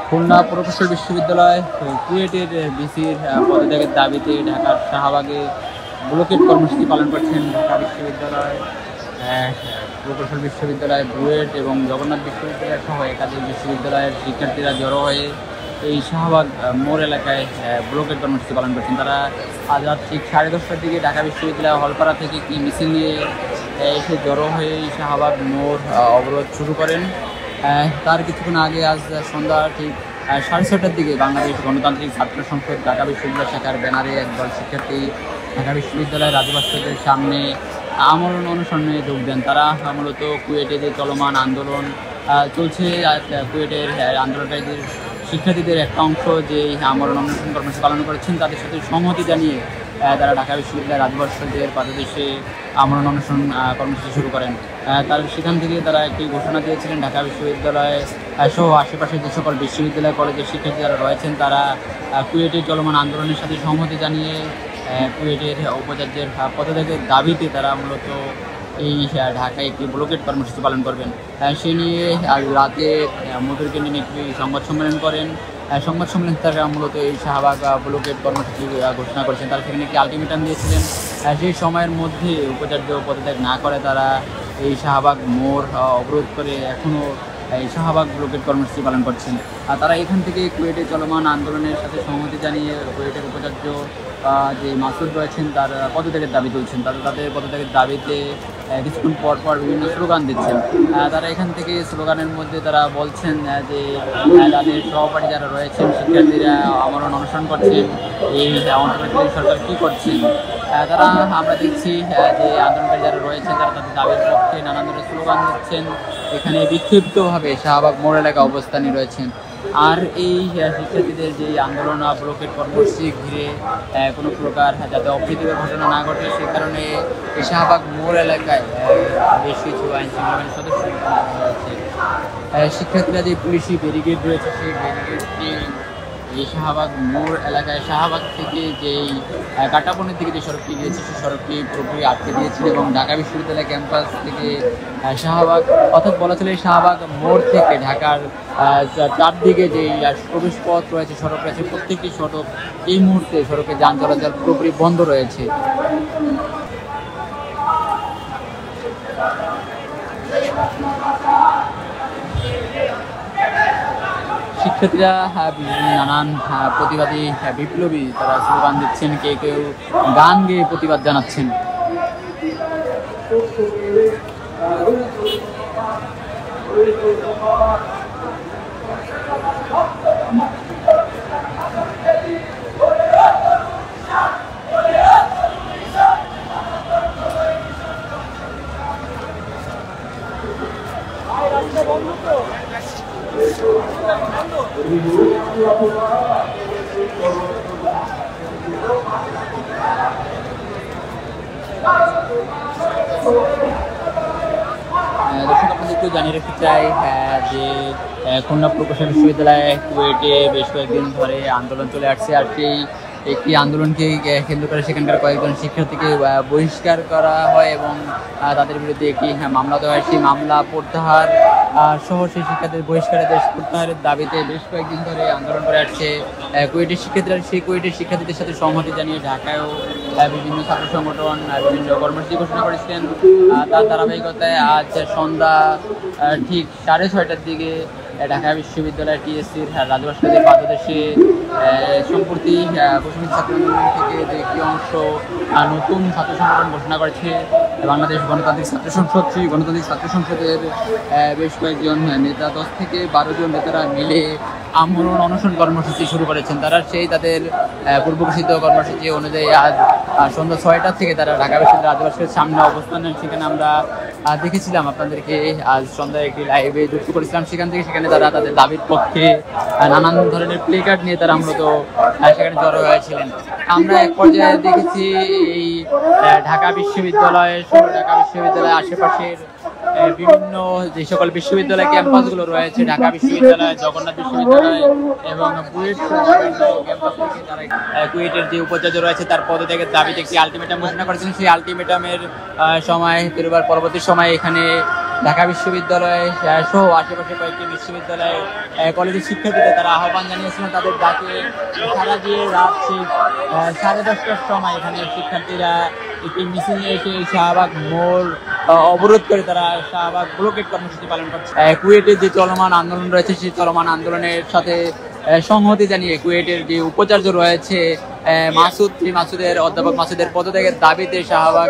খুলনা প্রকৌশল বিশ্ববিদ্যালয় কুয়েটের ভিসির পদত্যাগের দাবিতে ঢাকার শাহবাগে ব্লকেট কর্মসূচি পালন করছেন ঢাকা বিশ্ববিদ্যালয়, প্রকৌশল বিশ্ববিদ্যালয়, বুয়েট এবং জগন্নাথ বিশ্ববিদ্যালয় সহ একাধিক বিশ্ববিদ্যালয়ের শিক্ষার্থীরা জড়ো হয়ে এই শাহবাগ মোড় এলাকায় ব্লকেট কর্মসূচি পালন করছেন। তারা আজ রাত ঠিক 10:30টার দিকে ঢাকা বিশ্ববিদ্যালয় হলপাড়া থেকে একটি মিছিল নিয়ে এসে জড়ো হয়ে এই শাহবাগ মোড় অবরোধ শুরু করেন। তার কিছুক্ষণ আগে আজ সন্ধ্যা ঠিক 6:30টার দিকে বাংলাদেশ গণতান্ত্রিক ছাত্র সংসদ ঢাকা বিশ্ববিদ্যালয় শাখার ব্যানারে একদল শিক্ষার্থী ঢাকা বিশ্ববিদ্যালয়ের রাজভাস্করের সামনে আমরণ অনশনে যোগ দেন। তারা মূলত কুয়েটে যে চলমান আন্দোলন চলছে, কুয়েটের আন্দোলনকারীদের শিক্ষার্থীদের একটা অংশ যে আমরণ অনশন কর্মসূচি পালন করেছেন তাদের সাথে সংহতি জানিয়ে তারা ঢাকা বিশ্ববিদ্যালয়ের রাজভাস্করদের পাদদেশে আমরণ অনশন কর্মসূচি শুরু করেন। তার সেখান থেকে তারা একটি ঘোষণা দিয়েছিলেন ঢাকা বিশ্ববিদ্যালয় সহ আশেপাশে যে সকল বিশ্ববিদ্যালয় কলেজের শিক্ষার্থী যারা রয়েছেন তারা কুয়েটের চলমান আন্দোলনের সাথে সংহতি জানিয়ে কুয়েটের উপাচার্যের পদত্যাগের দাবিতে তারা মূলত এই ঢাকায় একটি ব্লকেট কর্মসূচি পালন করবেন। সে নিয়ে আজ রাতে মধুর কেন্দ্রে একটি সংবাদ সম্মেলন করেন। সংবাদ সম্মেলনে তারা মূলত এই শাহবাগ ব্লকেট কর্মসূচি ঘোষণা করেছেন। তারা সেখানে একটি আলটিমেটাম দিয়েছিলেন, সেই সময়ের মধ্যে উপাচার্য পদত্যাগ না করে তারা এই শাহবাগ মোড় অবরোধ করে এখনও এই শাহবাগ ব্লকেট কর্মসূচি পালন করছেন। তারা এখান থেকে কুয়েটে চলমান আন্দোলনের সাথে সংহতি জানিয়ে কুয়েটের উপাচার্য যে মাসুদ রয়েছেন তার পদত্যাগের দাবি তুলছেন। তাদের পদত্যাগের দাবিতে কিছুক্ষণ পর পর বিভিন্ন স্লোগান দিচ্ছেন। তারা এখান থেকে স্লোগানের মধ্যে তারা বলছেন যে তাদের সহপাঠী যারা রয়েছেন শিক্ষার্থীরা আমরণ অনশন করছেন, এই অন্তর্বর্তীকালীন সরকার কী করছেন। তারা আমরা দেখছি যে আন্দোলনকারী যারা রয়েছেন তারা তাদের দাবির পক্ষে নানান ধরনের স্লোগান দিচ্ছেন, এখানে বিক্ষিপ্তভাবে শাহবাগ মোড় এলাকা অবস্থানে রয়েছেন। আর এই শিক্ষার্থীদের যে আন্দোলন ব্লকেট কর্মসূচি ঘিরে কোনো প্রকার যাতে অপ্রীতিকর ঘটনা না ঘটে সে কারণে এই শাহবাগ মোড় এলাকায় বেশ কিছু আইনশৃঙ্খলা সদস্য রয়েছে। শিক্ষার্থীরা যে পুলিশি ব্যারিকেড রয়েছে সেই ব্যারিকেডটি এই শাহবাগ মোড় এলাকায় শাহবাগ থেকে যেই কাটাবনের দিকে যে সড়কটি গিয়েছে সেই সড়কটি পুরোপুরি আটকে দিয়েছিল এবং ঢাকা বিশ্ববিদ্যালয় ক্যাম্পাস থেকে শাহবাগ অর্থাৎ বলা চলে শাহবাগ মোড় থেকে ঢাকার চারদিকে যে প্রবেশ পথ রয়েছে, সড়ক রয়েছে, প্রত্যেকটি সড়ক এই মুহূর্তে সড়কে যান চলাচল পুরোপুরি বন্ধ রয়েছে। শিক্ষার্থীরা নানান প্রতিবাদী বিপ্লবী তারা স্লোগান দিচ্ছেন, কেউ কেউ গান গেয়ে প্রতিবাদ জানাচ্ছেন। দর্শক আপনাদেরকে জানিয়ে রাখতে চাই যে খুলনা প্রকৌশল বিশ্ববিদ্যালয়ে কুয়েটে বেশ কয়েকদিন ধরে আন্দোলন চলে আসছে। আর সেই একটি আন্দোলনকে কেন্দ্র করে সেখানকার কয়েকজন শিক্ষার্থীকে বহিষ্কার করা হয় এবং তাদের বিরুদ্ধে একটি মামলা দেওয়া হয়। সেই মামলা প্রত্যাহার সহ সেই শিক্ষার্থীদের বহিষ্কারের প্রত্যাহারের দাবিতে বেশ কয়েকদিন ধরে আন্দোলন করে আসছে কুয়েটের শিক্ষার্থীরা। সেই কুয়েটের শিক্ষার্থীদের সাথে সংহতি জানিয়ে ঢাকায়ও বিভিন্ন ছাত্র সংগঠন বিভিন্ন কর্মসূচি ঘোষণা করেছিলেন। তার ধারাবাহিকতায় আজ সন্ধ্যা ঠিক 6:30টার দিকে ঢাকা বিশ্ববিদ্যালয় টিএসসির রাজভাস্করদের পাদদেশে সম্প্রতি প্রশাসনিক ছাত্র আন্দোলন থেকে যে একটি অংশ নতুন ছাত্র সংগঠন ঘোষণা করেছে বাংলাদেশ গণতান্ত্রিক ছাত্র সংসদ, সেই গণতান্ত্রিক ছাত্র সংসদের বেশ কয়েকজন নেতা 10 থেকে 12 জন নেতারা মিলে আমরণ অনশন কর্মসূচি শুরু করেছেন। তারা সেই তাদের পূর্বঘোষিত কর্মসূচি অনুযায়ী আজ সন্ধ্যা 6টা থেকে তারা ঢাকা বিশ্ববিদ্যালয় রাজভাস্করের সামনে অবস্থান নেন। সেখানে আমরা দেখেছিলাম, আপনাদেরকে আজ সন্ধ্যায় একটি লাইভে যুক্ত করেছিলাম। সেখানে তারা তাদের দাবির পক্ষে নানান ধরনের প্লে কার্ড নিয়ে তারা মূলত সেখানে জড়ো হয়েছিলেন। আমরা এক পর্যায়ে দেখেছি এই ঢাকা বিশ্ববিদ্যালয়ের আশেপাশের বিভিন্ন যে সকল বিশ্ববিদ্যালয় ক্যাম্পাসগুলো রয়েছে, ঢাকা বিশ্ববিদ্যালয়, জগন্নাথ বিশ্ববিদ্যালয় এবং বুয়েট ক্যাম্পাস থেকে তারা কুয়েটের যে উপাচার্য রয়েছে তার পদত্যাগের দাবিতে একটি আলটিমেটাম ঘোষণা করেছেন। সেই আলটিমেটামের সময় পরবর্তী সময় এখানে ঢাকা বিশ্ববিদ্যালয় সহ আশেপাশে কয়েকটি বিশ্ববিদ্যালয় কলেজের শিক্ষার্থীদের তারা আহ্বান জানিয়েছিলেন তাদের ডাকে সারা দিয়ে রাত সেই 10:30টার সময় এখানে শিক্ষার্থীরা একটি মিছিল নিয়ে এসে শাহবাগ মোড় অবরোধ করে তারা শাহবাগ ব্লকেট কর্মসূচি পালন করছে। কুয়েটের যে চলমান আন্দোলন রয়েছে সেই চলমান আন্দোলনের সাথে সংহতি জানিয়ে কুয়েটের যে উপাচার্য রয়েছে মাসুদ, সেই মাসুদের অধ্যাপক মাসুদের পদত্যাগের দাবিতে শাহবাগ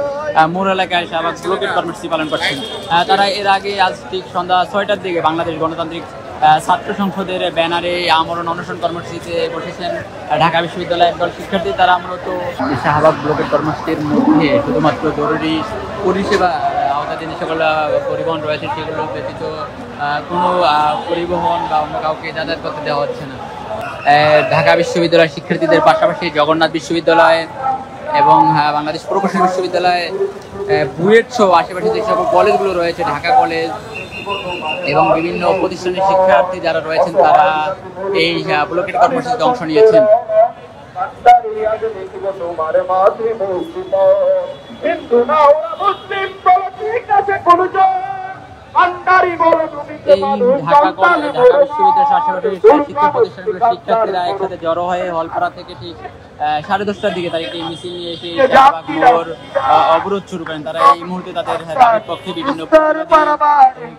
মোড় এলাকায় শাহবাগ ব্লকেট কর্মসূচি পালন করছেন। তারা এর আগে আজ ঠিক সন্ধ্যা 6টার দিকে বাংলাদেশ গণতান্ত্রিক ছাত্র সংসদের ব্যানারে আমরণ অনশন কর্মসূচিতে বসেছেন ঢাকা বিশ্ববিদ্যালয়ের একদল শিক্ষার্থী। তারা মূলত শাহবাগ ব্লকেট কর্মসূচির মধ্যে শুধুমাত্র জরুরি পরিষেবা আওতাধীন সকল পরিবহন রয়েছে সেগুলো ব্যতীত কোনো পরিবহন বা অন্য কাউকে যাতায়াত করতে দেওয়া হচ্ছে না। ঢাকা বিশ্ববিদ্যালয়ের শিক্ষার্থীদের পাশাপাশি জগন্নাথ বিশ্ববিদ্যালয় এবং বাংলাদেশ প্রকৌশল বিশ্ববিদ্যালয়, বুয়েট সহ আশেপাশে যে সকল কলেজগুলো রয়েছে, ঢাকা কলেজ এবং বিভিন্ন প্রতিষ্ঠানের শিক্ষার্থী যারা রয়েছেন তারা এই ব্লকেট কর্মসূচিতে অংশ নিয়েছেন। এই ঢাকা বিশ্ববিদ্যালয়ের আশেপাশে শিক্ষা প্রতিষ্ঠানগুলোর শিক্ষার্থীরা একসাথে জড়ো হয়ে হলপাড়া থেকে ঠিক 10:30টার দিকে তারা একটি মিছিল নিয়ে এসে শাহবাগ মোড় অবরোধ শুরু করেন। তারা এই মুহূর্তে তাদের দাবির পক্ষে বিভিন্ন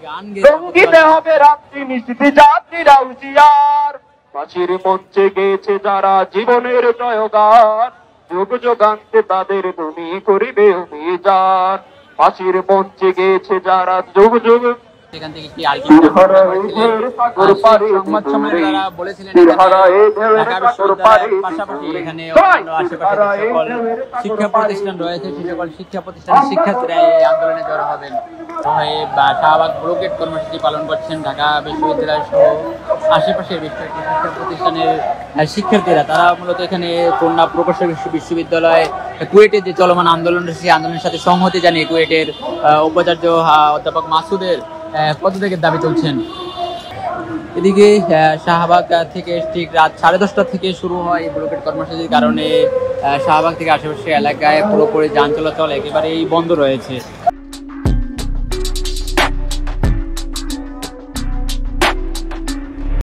গান গেয়ে হবে রাত্রি মিষ্টি যাত্রীরা হুঁশিয়ার, ফাঁসির মঞ্চে গেছে যারা জীবনের জয়গান, যুগ যুগান্তে তাদের ভূমি করিবে অভিযান, ফাঁসির মঞ্চে গেছে যারা যুগ যুগ। সেখান থেকে একটি সংবাদ সম্মেলনে তারা বলেছিলেন ঢাকা বিশ্ববিদ্যালয়ের পাশাপাশি এখানে আশেপাশে সকল শিক্ষা প্রতিষ্ঠান রয়েছে সেই সকল শিক্ষা প্রতিষ্ঠানের শিক্ষার্থীরা এই আন্দোলনে জড়ো হবেন। শাহবাগ ব্লকেট কর্মসূচি পালন করছেন ঢাকা বিশ্ববিদ্যালয় সহ আশেপাশের বেশ কয়েকটি শিক্ষা প্রতিষ্ঠানের শিক্ষার্থীরা। তারা মূলত এখানে খুলনা প্রকৌশল বিশ্ববিদ্যালয় কুয়েটের যে চলমান আন্দোলন সেই আন্দোলনের সাথে সংহতি জানিয়ে কুয়েটের উপাচার্য অধ্যাপক মাসুদের পদত্যাগের দাবি তুলছেন। এদিকে শাহবাগ থেকে ঠিক রাত 10:30 থেকে শুরু হয় এই ব্লকেট কর্মসূচির কারণে শাহবাগ থেকে আশেপাশে এলাকায় পুরোপুরি যান চলাচল একেবারেই বন্ধ রয়েছে।